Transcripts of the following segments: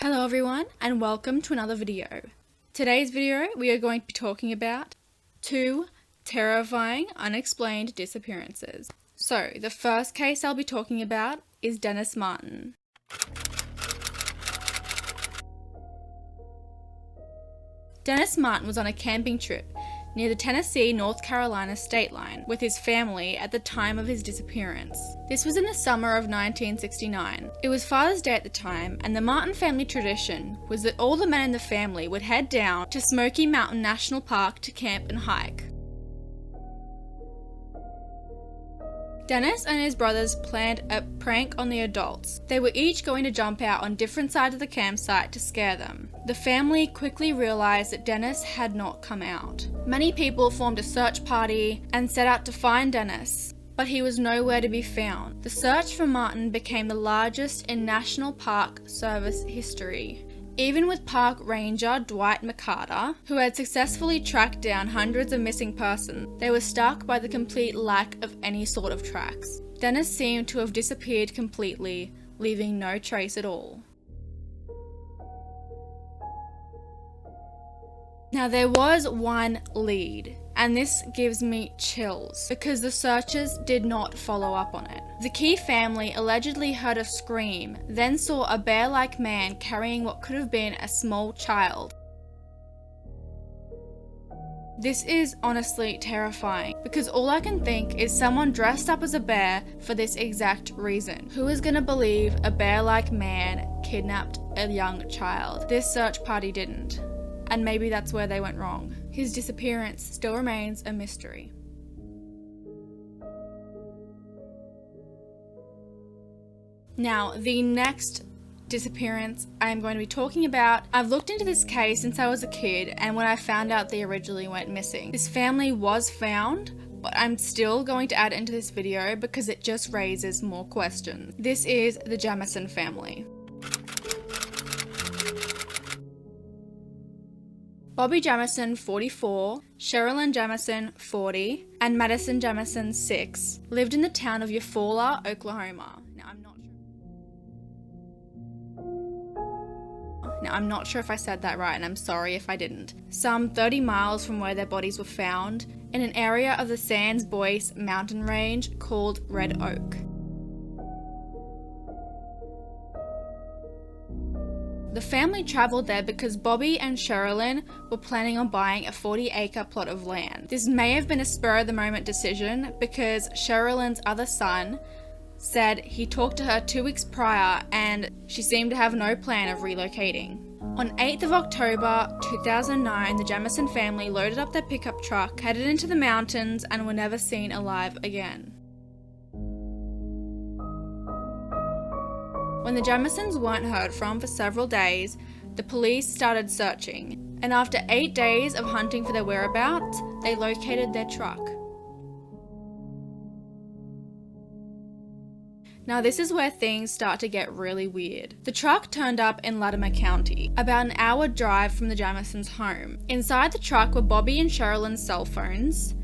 Hello everyone and welcome to another video. Today's video we are going to be talking about 2 terrifying unexplained disappearances. So the first case I'll be talking about is Dennis Martin. Dennis Martin was on a camping trip near the Tennessee-North Carolina state line with his family at the time of his disappearance. This was in the summer of 1969. It was Father's Day at the time, and the Martin family tradition was that all the men in the family would head down to Smoky Mountain National Park to camp and hike. Dennis and his brothers planned a prank on the adults. They were each going to jump out on different sides of the campsite to scare them. The family quickly realized that Dennis had not come out. Many people formed a search party and set out to find Dennis, but he was nowhere to be found. The search for Martin became the largest in National Park Service history. Even with park ranger Dwight McCarter, who had successfully tracked down hundreds of missing persons, they were stuck by the complete lack of any sort of tracks. Dennis seemed to have disappeared completely, leaving no trace at all. Now there was one lead, and this gives me chills because the searchers did not follow up on it. The Key family allegedly heard a scream, then saw a bear-like man carrying what could have been a small child. This is honestly terrifying because all I can think is someone dressed up as a bear for this exact reason. Who is gonna believe a bear-like man kidnapped a young child? This search party didn't. And maybe that's where they went wrong. His disappearance still remains a mystery. Now, the next disappearance I'm going to be talking about, I've looked into this case since I was a kid and when I found out they originally went missing. This family was found, but I'm still going to add it into this video because it just raises more questions. This is the Jamison family. Bobby Jamison, 44, Sherilyn Jamison, 40, and Madison Jamison, 6, lived in the town of Eufaula, Oklahoma. Now, I'm not sure if I said that right, and I'm sorry if I didn't. Some 30 miles from where their bodies were found, in an area of the Sans Bois mountain range called Red Oak. The family travelled there because Bobby and Sherilyn were planning on buying a 40-acre plot of land. This may have been a spur-of-the-moment decision because Sherilyn's other son said he talked to her 2 weeks prior and she seemed to have no plan of relocating. On 8th of October 2009, the Jamison family loaded up their pickup truck, headed into the mountains, and were never seen alive again. When the Jamisons weren't heard from for several days, the police started searching, and after 8 days of hunting for their whereabouts, they located their truck. Now this is where things start to get really weird. The truck turned up in Latimer County, about an hour drive from the Jamisons' home. Inside the truck were Bobby and Sherilyn's cell phones,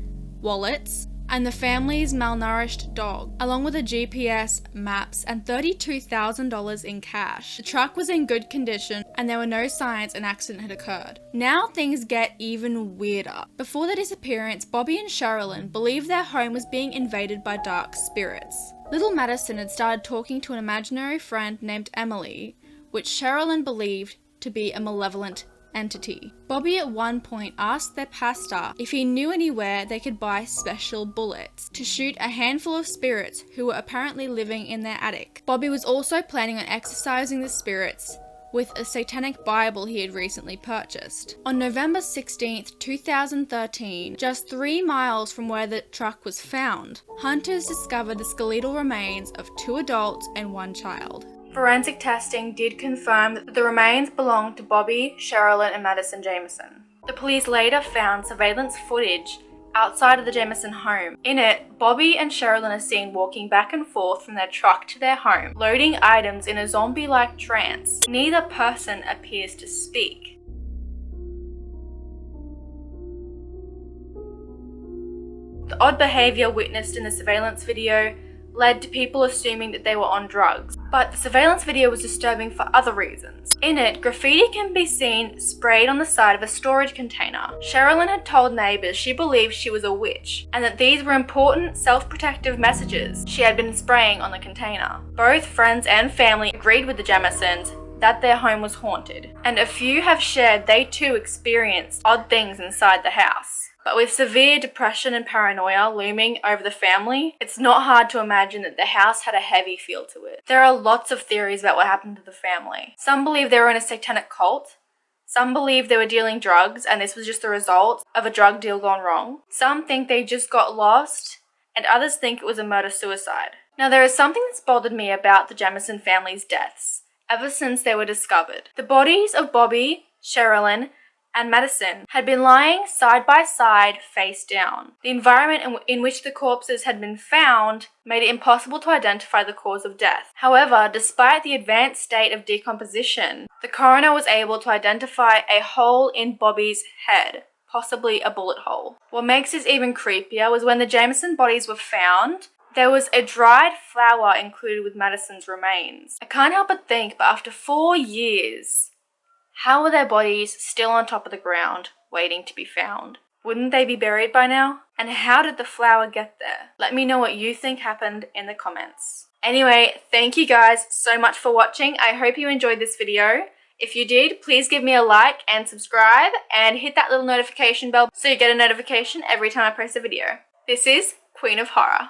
wallets, and the family's malnourished dog, along with a GPS, maps, and $32,000 in cash. The truck was in good condition, and there were no signs an accident had occurred. Now things get even weirder. Before the disappearance, Bobby and Sherilyn believed their home was being invaded by dark spirits. Little Madison had started talking to an imaginary friend named Emily, which Sherilyn believed to be a malevolent entity. Bobby at one point asked their pastor if he knew anywhere they could buy special bullets to shoot a handful of spirits who were apparently living in their attic. Bobby was also planning on exorcising the spirits with a satanic Bible he had recently purchased. On November 16th, 2013, just 3 miles from where the truck was found, hunters discovered the skeletal remains of 2 adults and 1 child. Forensic testing did confirm that the remains belonged to Bobby, Sherilyn, and Madison Jamison. The police later found surveillance footage outside of the Jamison home. In it, Bobby and Sherilyn are seen walking back and forth from their truck to their home, loading items in a zombie-like trance. Neither person appears to speak. The odd behaviour witnessed in the surveillance video led to people assuming that they were on drugs. But the surveillance video was disturbing for other reasons. In it, graffiti can be seen sprayed on the side of a storage container. Sherilyn had told neighbors she believed she was a witch, and that these were important self-protective messages she had been spraying on the container. Both friends and family agreed with the Jamisons that their home was haunted, and a few have shared they too experienced odd things inside the house. But with severe depression and paranoia looming over the family, it's not hard to imagine that the house had a heavy feel to it. There are lots of theories about what happened to the family. Some believe they were in a satanic cult. Some believe they were dealing drugs and this was just the result of a drug deal gone wrong. Some think they just got lost, and others think it was a murder-suicide. Now, there is something that's bothered me about the Jamison family's deaths ever since they were discovered. The bodies of Bobby, Sherilyn, and Madison had been lying side by side, face down. The environment in which the corpses had been found made it impossible to identify the cause of death. However, despite the advanced state of decomposition, the coroner was able to identify a hole in Bobby's head, possibly a bullet hole. What makes this even creepier was when the Jamison bodies were found, there was a dried flower included with Madison's remains. I can't help but think, but after 4 years, how are their bodies still on top of the ground, waiting to be found? Wouldn't they be buried by now? And how did the flower get there? Let me know what you think happened in the comments. Anyway, thank you guys so much for watching. I hope you enjoyed this video. If you did, please give me a like and subscribe, and hit that little notification bell so you get a notification every time I post a video. This is Queen of Horror.